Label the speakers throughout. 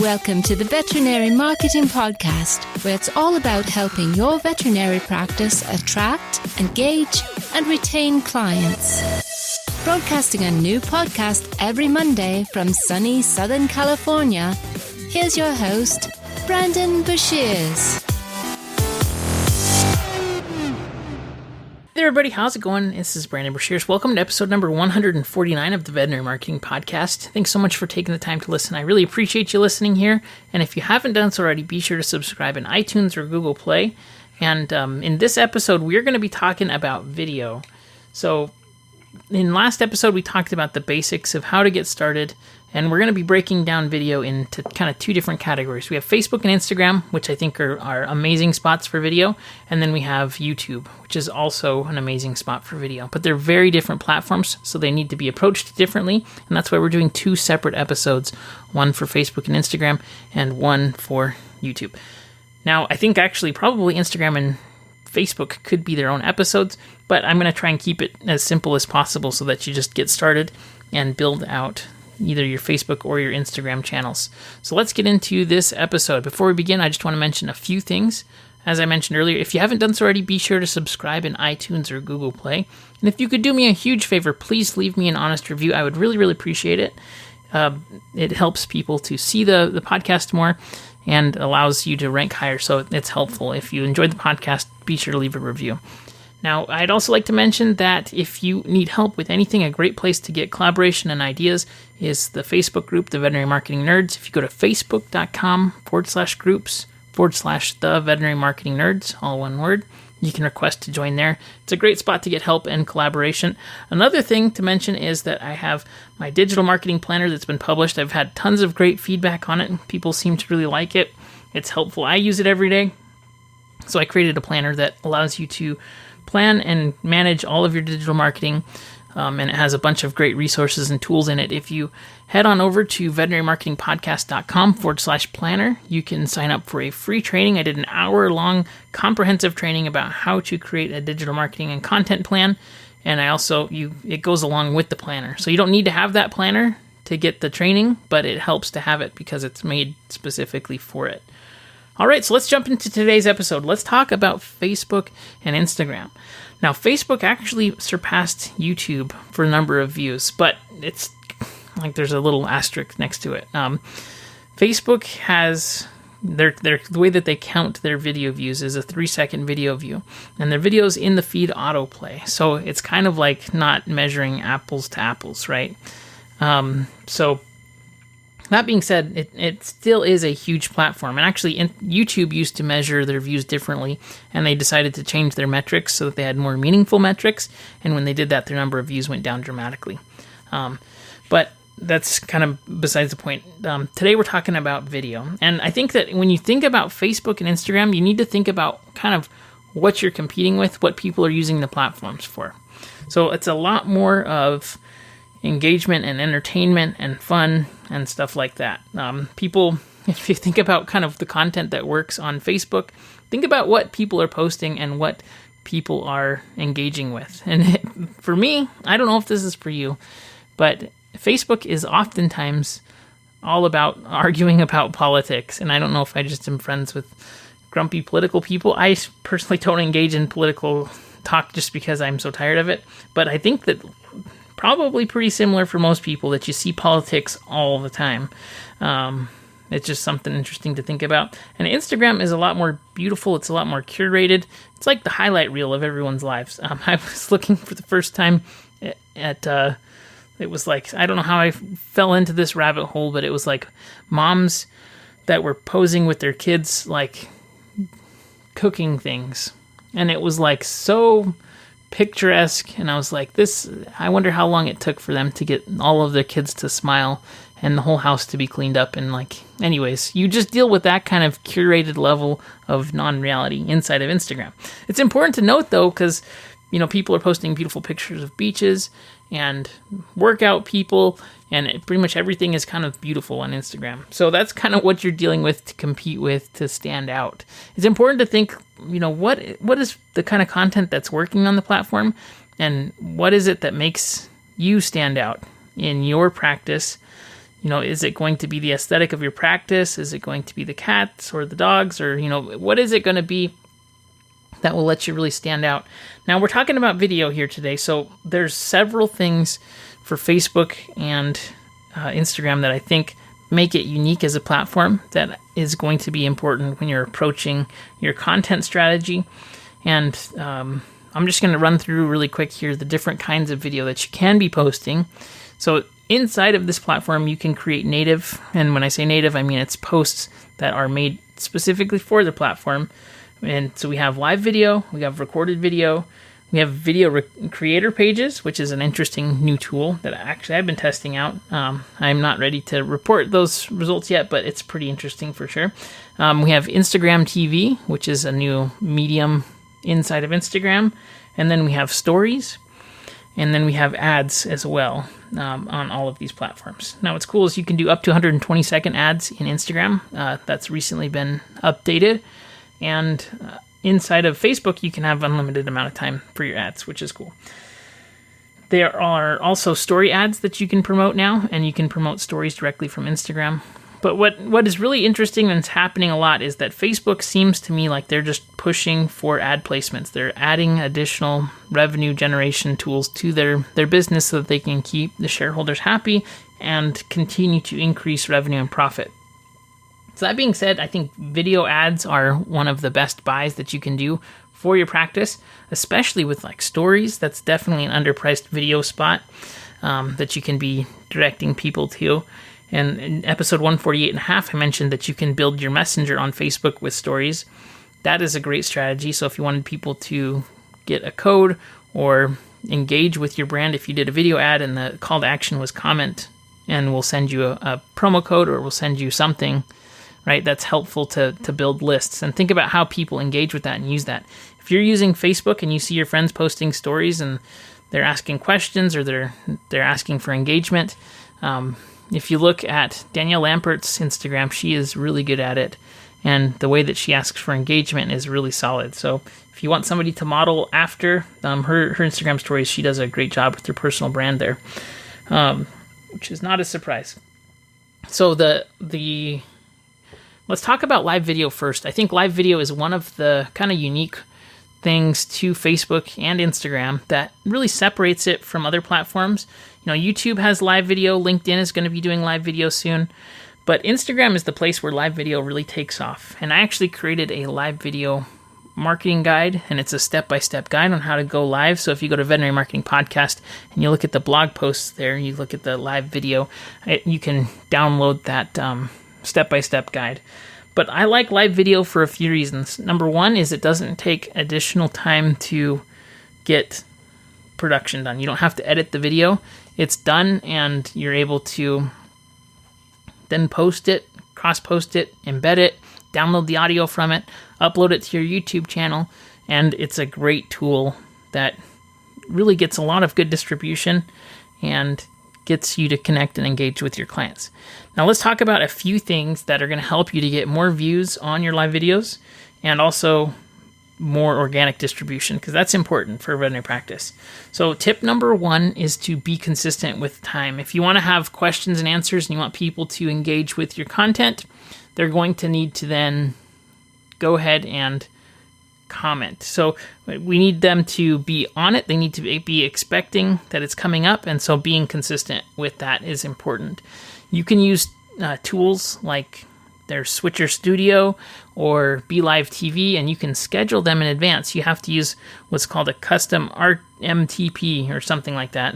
Speaker 1: Welcome to the Veterinary Marketing Podcast, where it's all about helping your veterinary practice attract, engage, and retain clients. Broadcasting a new podcast every Monday from sunny Southern California, here's your host, Brandon Bashirs.
Speaker 2: Hey everybody, how's it going? This is Brandon Bashirs. Welcome to episode number 149 of the Veterinary Marketing Podcast. Thanks so much for taking the time to listen. I really appreciate you listening here. And if you haven't done so already, be sure to subscribe in iTunes or Google Play. And in this episode, we're going to be talking about video. So in last episode, we talked about the basics of how to get started. And we're going to be breaking down video into kind of two different categories. We have Facebook and Instagram, which I think are amazing spots for video. And then we have YouTube, which is also an amazing spot for video. But they're very different platforms, so they need to be approached differently. And that's why we're doing two separate episodes, one for Facebook and Instagram and one for YouTube. Now, I think actually probably Instagram and Facebook could be their own episodes, but I'm going to try and keep it as simple as possible so that you just get started and build out either your Facebook or your Instagram channels. So let's get into this episode. Before we begin, I just want to mention a few things. As I mentioned earlier, if you haven't done so already, be sure to subscribe in iTunes or Google Play. And if you could do me a huge favor, please leave me an honest review. I would really, really appreciate it. It helps people to see the podcast more and allows you to rank higher, so it's helpful. If you enjoyed the podcast, be sure to leave a review. Now, I'd also like to mention that if you need help with anything, a great place to get collaboration and ideas is the Facebook group, The Veterinary Marketing Nerds. If you go to facebook.com/groups/The Veterinary Marketing Nerds, all one word, you can request to join there. It's a great spot to get help and collaboration. Another thing to mention is that I have my digital marketing planner that's been published. I've had tons of great feedback on it, and people seem to really like it. It's helpful. I use it every day. So I created a planner that allows you to plan and manage all of your digital marketing, and it has a bunch of great resources and tools in it. If you head on over to veterinarymarketingpodcast.com/planner, you can sign up for a free training. I did an hour-long comprehensive training about how to create a digital marketing and content plan, and it goes along with the planner. So you don't need to have that planner to get the training, but it helps to have it because it's made specifically for it. All right, so let's jump into today's episode. Let's talk about Facebook and Instagram. Now, Facebook actually surpassed YouTube for a number of views, but it's like there's a little asterisk next to it. Facebook has the way that they count their video views is a 3-second video view, and their videos in the feed autoplay. So it's kind of like not measuring apples to apples, right? So that being said, it still is a huge platform. And actually, YouTube used to measure their views differently, and they decided to change their metrics so that they had more meaningful metrics. And when they did that, their number of views went down dramatically. But that's kind of besides the point. Today, we're talking about video. And I think that when you think about Facebook and Instagram, you need to think about kind of what you're competing with, what people are using the platforms for. So it's a lot more of engagement and entertainment and fun and stuff like that. People, if you think about kind of the content that works on Facebook, think about what people are posting and what people are engaging with. And for me, I don't know if this is for you, but Facebook is oftentimes all about arguing about politics. And I don't know if I just am friends with grumpy political people. I personally don't engage in political talk just because I'm so tired of it. But I think that probably pretty similar for most people that you see politics all the time. It's just something interesting to think about. And Instagram is a lot more beautiful. It's a lot more curated. It's like the highlight reel of everyone's lives. I was looking for the first time at it was like, I don't know how I fell into this rabbit hole, but it was like moms that were posing with their kids, like cooking things. And it was like so picturesque, and I was like, I wonder how long it took for them to get all of their kids to smile and the whole house to be cleaned up. And anyways, you just deal with that kind of curated level of non-reality inside of Instagram. It's important to note though, because people are posting beautiful pictures of beaches and workout people, and pretty much everything is kind of beautiful on Instagram. So that's kind of what you're dealing with to compete with, to stand out. It's important to think, what is the kind of content that's working on the platform, and what is it that makes you stand out in your practice. Is it going to be the aesthetic of your practice? Is it going to be the cats or the dogs? Or, what is it going to be that will let you really stand out? Now, we're talking about video here today, so there's several things for Facebook and Instagram that I think make it unique as a platform that is going to be important when you're approaching your content strategy. And I'm just going to run through really quick here the different kinds of video that you can be posting. So inside of this platform, you can create native, and when I say native, I mean it's posts that are made specifically for the platform. And so we have live video, we have recorded video, we have video creator pages, which is an interesting new tool that actually I've been testing out. I'm not ready to report those results yet, but it's pretty interesting for sure. We have Instagram TV, which is a new medium inside of Instagram. And then we have stories. And then we have ads as well on all of these platforms. Now, what's cool is you can do up to 120-second ads in Instagram. That's recently been updated. And inside of Facebook, you can have unlimited amount of time for your ads, which is cool. There are also story ads that you can promote now, and you can promote stories directly from Instagram. But what is really interesting and is happening a lot is that Facebook seems to me like they're just pushing for ad placements. They're adding additional revenue generation tools to their business so that they can keep the shareholders happy and continue to increase revenue and profit. So that being said, I think video ads are one of the best buys that you can do for your practice, especially with like stories. That's definitely an underpriced video spot that you can be directing people to. And in episode 148.5, I mentioned that you can build your messenger on Facebook with stories. That is a great strategy. So if you wanted people to get a code or engage with your brand, if you did a video ad and the call to action was comment, and we'll send you a promo code or we'll send you something, right? That's helpful to build lists. And think about how people engage with that and use that. If you're using Facebook and you see your friends posting stories and they're asking questions or they're asking for engagement, if you look at Danielle Lampert's Instagram, she is really good at it. And the way that she asks for engagement is really solid. So if you want somebody to model after her Instagram stories, she does a great job with her personal brand there, which is not a surprise. So let's talk about live video first. I think live video is one of the kind of unique things to Facebook and Instagram that really separates it from other platforms. YouTube has live video, LinkedIn is going to be doing live video soon, but Instagram is the place where live video really takes off. And I actually created a live video marketing guide, and it's a step-by-step guide on how to go live. So if you go to Veterinary Marketing Podcast and you look at the blog posts there, you look at the live video, you can download that step-by-step guide. But I like live video for a few reasons. Number one is it doesn't take additional time to get production done. You don't have to edit the video. It's done, and you're able to then post it, cross-post it, embed it, download the audio from it, upload it to your YouTube channel, and it's a great tool that really gets a lot of good distribution and gets you to connect and engage with your clients. Now let's talk about a few things that are going to help you to get more views on your live videos and also more organic distribution, because that's important for veterinary practice. So tip number one is to be consistent with time. If you want to have questions and answers and you want people to engage with your content, they're going to need to then go ahead and comment. So we need them to be on it. They need to be expecting that it's coming up. And so being consistent with that is important. You can use tools like their Switcher Studio or BeLive TV, and you can schedule them in advance. You have to use what's called a custom RMTP or something like that.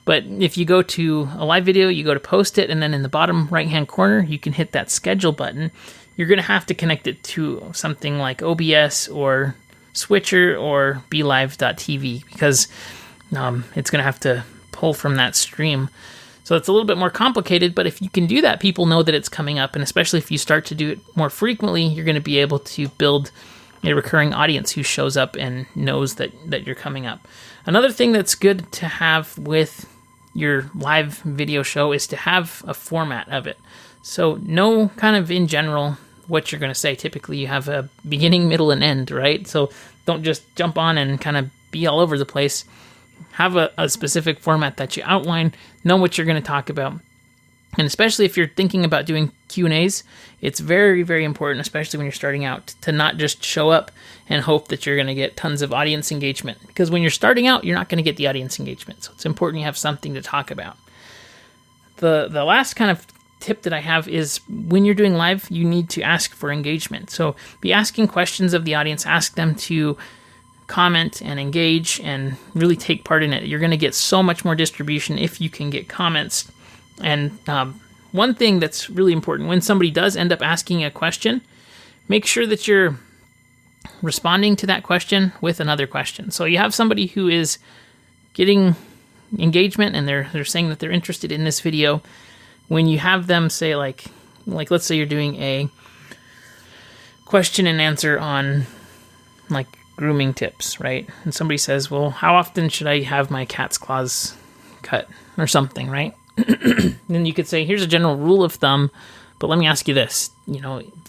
Speaker 2: But if you go to a live video, you go to post it, and then in the bottom right-hand corner, you can hit that schedule button. You're going to have to connect it to something like OBS or Switcher or BeLive.tv because it's going to have to pull from that stream. So it's a little bit more complicated, but if you can do that, people know that it's coming up, and especially if you start to do it more frequently, you're going to be able to build a recurring audience who shows up and knows that you're coming up. Another thing that's good to have with your live video show is to have a format of it. So know kind of in general what you're going to say. Typically you have a beginning, middle, and end, right? So don't just jump on and kind of be all over the place. have a specific format that you outline, know what you're going to talk about. And especially if you're thinking about doing Q&As, it's very, very important, especially when you're starting out, to not just show up and hope that you're going to get tons of audience engagement. Because when you're starting out, you're not going to get the audience engagement. So it's important you have something to talk about. The last kind of tip that I have is when you're doing live, you need to ask for engagement. So be asking questions of the audience, ask them to comment and engage and really take part in it. You're going to get so much more distribution if you can get comments. And one thing that's really important, when somebody does end up asking a question, make sure that you're responding to that question with another question. So you have somebody who is getting engagement and they're saying that they're interested in this video. When you have them say like let's say you're doing a question and answer on like grooming tips, right? And somebody says, well, how often should I have my cat's claws cut or something, right? Then you could say, here's a general rule of thumb, but let me ask you this,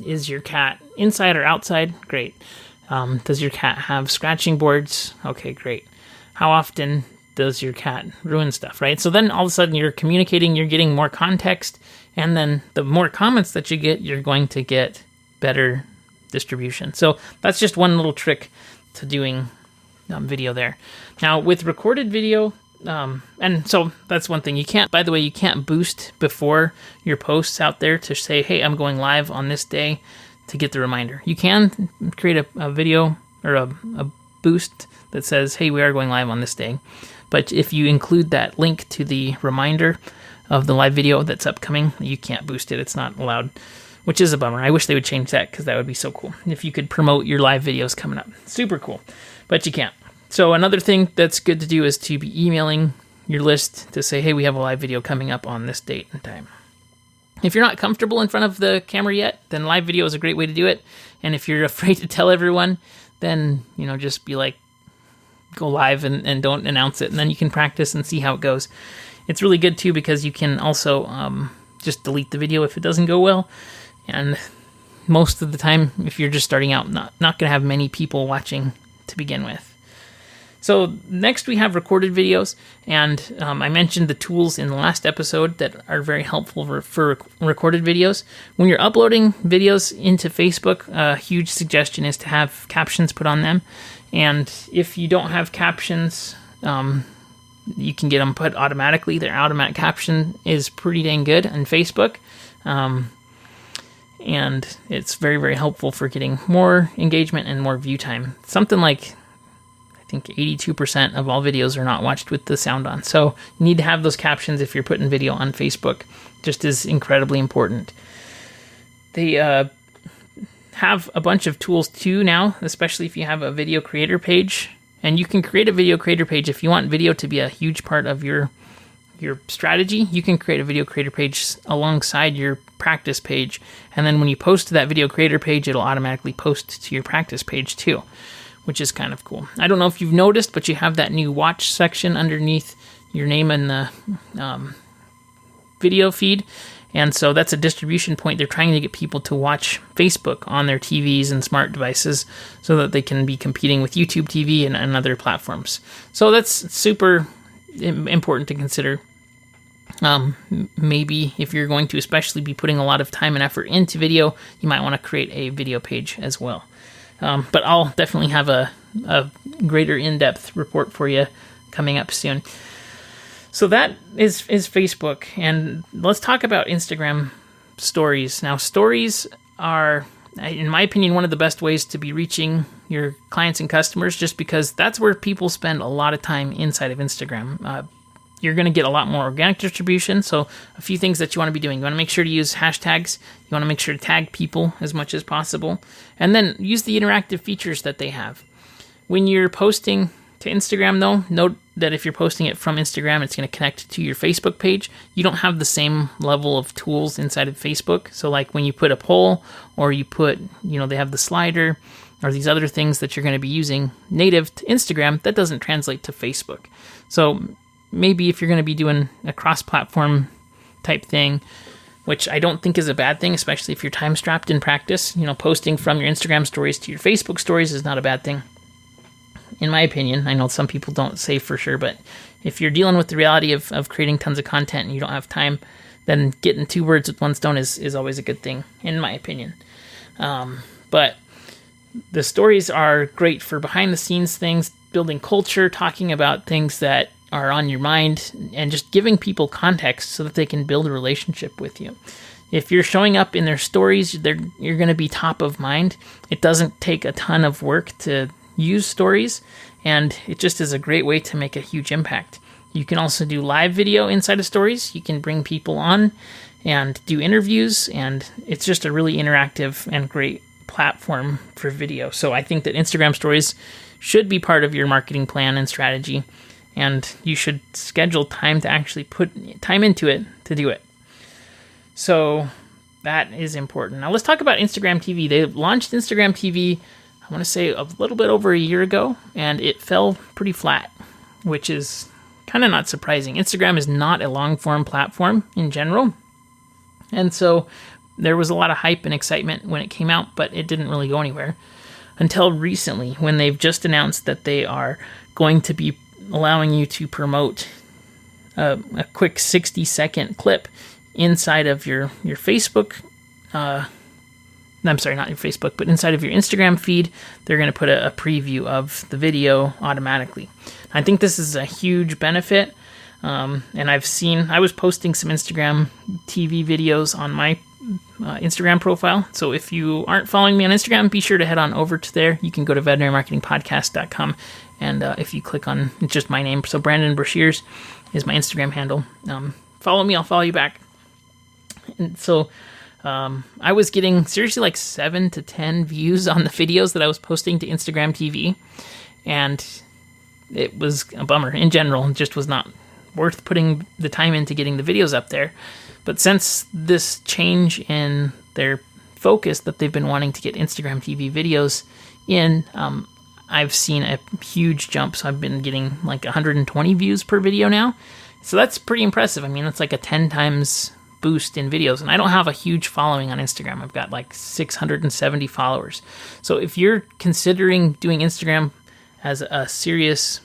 Speaker 2: is your cat inside or outside? Great. Does your cat have scratching boards? Okay, great. How often does your cat ruin stuff, right? So then all of a sudden you're communicating, you're getting more context, and then the more comments that you get, you're going to get better distribution. So that's just one little trick to doing video there. Now with recorded video, and so that's one thing. You can't boost before your posts out there to say, hey, I'm going live on this day to get the reminder. You can create a video or a boost that says, hey, we are going live on this day. But if you include that link to the reminder of the live video that's upcoming, you can't boost it. It's not allowed, which is a bummer. I wish they would change that because that would be so cool. If you could promote your live videos coming up. Super cool. But you can't. So another thing that's good to do is to be emailing your list to say, hey, we have a live video coming up on this date and time. If you're not comfortable in front of the camera yet, then live video is a great way to do it. And if you're afraid to tell everyone, then, just be like, go live and don't announce it. And then you can practice and see how it goes. It's really good too because you can also just delete the video if it doesn't go well. And most of the time, if you're just starting out, not going to have many people watching to begin with. So next we have recorded videos, and I mentioned the tools in the last episode that are very helpful for recorded videos. When you're uploading videos into Facebook, a huge suggestion is to have captions put on them. And if you don't have captions, you can get them put automatically. Their automatic caption is pretty dang good on Facebook. And it's very, very helpful for getting more engagement and more view time. Something like, I think 82% of all videos are not watched with the sound on. So you need to have those captions if you're putting video on Facebook. Just is incredibly important. They have a bunch of tools too now, especially if you have a video creator page. And you can create a video creator page if you want video to be a huge part of your strategy. You can create a video creator page alongside your practice page. And then when you post to that video creator page, it'll automatically post to your practice page too, which is kind of cool. I don't know if you've noticed, but you have that new watch section underneath your name in the video feed. And so that's a distribution point. They're trying to get people to watch Facebook on their TVs and smart devices so that they can be competing with YouTube TV and other platforms. So that's super important to consider. Maybe if you're going to especially be putting a lot of time and effort into video, you might want to create a video page as well. But I'll definitely have a greater in-depth report for you coming up soon. So that is Facebook, and let's talk about Instagram stories. Now, stories are, in my opinion, one of the best ways to be reaching your clients and customers, just because that's where people spend a lot of time inside of Instagram. You're going to get a lot more organic distribution, so a few things that you want to be doing. You want to make sure to use hashtags. You want to make sure to tag people as much as possible, and then use the interactive features that they have. When you're posting to Instagram, though, note that if you're posting it from Instagram, it's going to connect to your Facebook page. You don't have the same level of tools inside of Facebook. So like when you put a poll or you put, they have the slider or these other things that you're going to be using native to Instagram, that doesn't translate to Facebook. So maybe if you're going to be doing a cross-platform type thing, which I don't think is a bad thing, especially if you're time-strapped in practice, posting from your Instagram stories to your Facebook stories is not a bad thing. in my opinion. I know some people don't say for sure, but if you're dealing with the reality of creating tons of content and you don't have time, then getting two birds with one stone is always a good thing, in my opinion. But the stories are great for behind the scenes things, building culture, talking about things that are on your mind, and just giving people context so that they can build a relationship with you. If you're showing up in their stories, you're going to be top of mind. It doesn't take a ton of work to use stories, and it just is a great way to make a huge impact. You can also do live video inside of stories. You can bring people on and do interviews, and it's just a really interactive and great platform for video. So I think that Instagram stories should be part of your marketing plan and strategy, and you should schedule time to actually put time into it to do it. So that is important. Now let's talk about Instagram TV. They launched Instagram TV, I want to say a little bit over a year ago, and it fell pretty flat, which is kind of not surprising. Instagram is not a long-form platform in general, and so there was a lot of hype and excitement when it came out, but it didn't really go anywhere until recently, when they've just announced that they are going to be allowing you to promote a quick 60-second clip inside of your Facebook. I'm sorry, not your Facebook, but inside of your Instagram feed. They're going to put a preview of the video automatically. I think this is a huge benefit. And I was posting some Instagram TV videos on my Instagram profile. So if you aren't following me on Instagram, be sure to head on over to there. You can go to veterinarymarketingpodcast.com, and if you click on, it's just my name. So Brandon Brashears is my Instagram handle. Follow me, I'll follow you back. And so I was getting seriously like 7 to 10 views on the videos that I was posting to Instagram TV, and it was a bummer in general. It just was not worth putting the time into getting the videos up there. But since this change in their focus that they've been wanting to get Instagram TV videos in, I've seen a huge jump. So I've been getting like 120 views per video now. So that's pretty impressive. I mean, that's like a 10 times boost in videos. And I don't have a huge following on Instagram. I've got like 670 followers. So if you're considering doing Instagram as a serious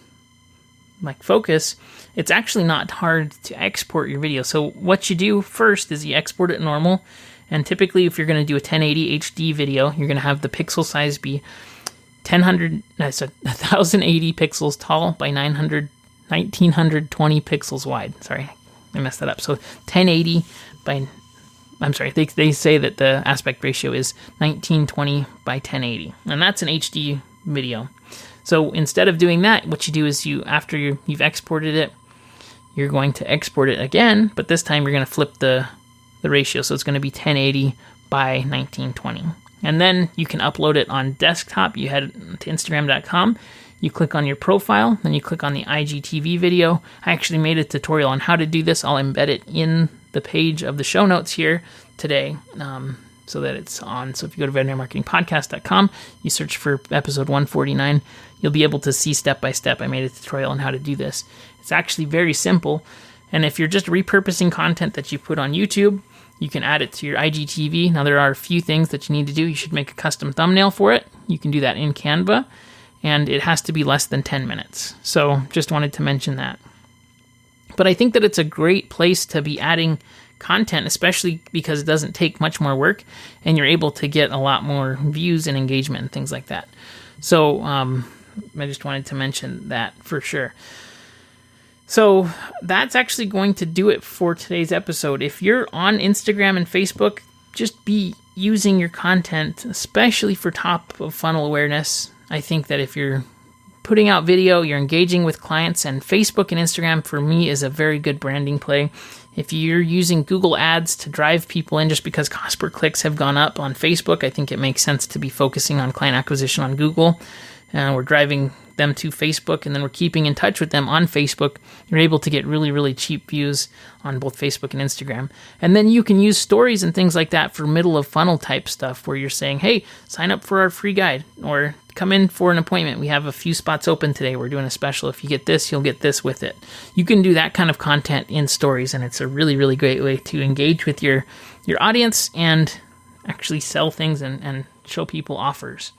Speaker 2: focus, it's actually not hard to export your video. So what you do first is you export it normal, and typically if you're going to do a 1080 HD video, you're going to have the pixel size be 1080 pixels tall by 1920 pixels wide. Sorry, I messed that up. So 1080 by, they say that the aspect ratio is 1920 by 1080, and that's an HD video. So instead of doing that, what you do is after you've exported it, you're going to export it again, but this time you're going to flip the ratio. So it's going to be 1080 by 1920. And then you can upload it on desktop. You head to Instagram.com, you click on your profile, then you click on the IGTV video. I actually made a tutorial on how to do this. I'll embed it in the page of the show notes here today, so that it's on. So if you go to veterinarymarketingpodcast.com, you search for episode 149, you'll be able to see step by step. I made a tutorial on how to do this. It's actually very simple. And if you're just repurposing content that you put on YouTube, you can add it to your IGTV. Now there are a few things that you need to do. You should make a custom thumbnail for it. You can do that in Canva, and it has to be less than 10 minutes. So just wanted to mention that. But I think that it's a great place to be adding content, especially because it doesn't take much more work, and you're able to get a lot more views and engagement and things like that. So I just wanted to mention that for sure. So that's actually going to do it for today's episode. If you're on Instagram and Facebook, just be using your content, especially for top of funnel awareness. I think that if you're putting out video, you're engaging with clients, and Facebook and Instagram for me is a very good branding play. If you're using Google Ads to drive people in just because cost per clicks have gone up on Facebook, I think it makes sense to be focusing on client acquisition on Google. We're driving them to Facebook, and then we're keeping in touch with them on Facebook. You're able to get really, really cheap views on both Facebook and Instagram. And then you can use stories and things like that for middle of funnel type stuff where you're saying, hey, sign up for our free guide, or come in for an appointment. We have a few spots open today. We're doing a special. If you get this, you'll get this with it. You can do that kind of content in stories, and it's a really, really great way to engage with your audience and actually sell things and show people offers.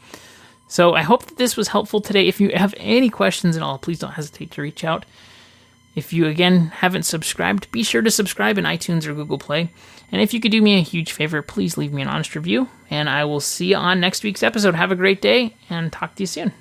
Speaker 2: So I hope that this was helpful today. If you have any questions at all, please don't hesitate to reach out. If you, again, haven't subscribed, be sure to subscribe in iTunes or Google Play. And if you could do me a huge favor, please leave me an honest review. And I will see you on next week's episode. Have a great day, and talk to you soon.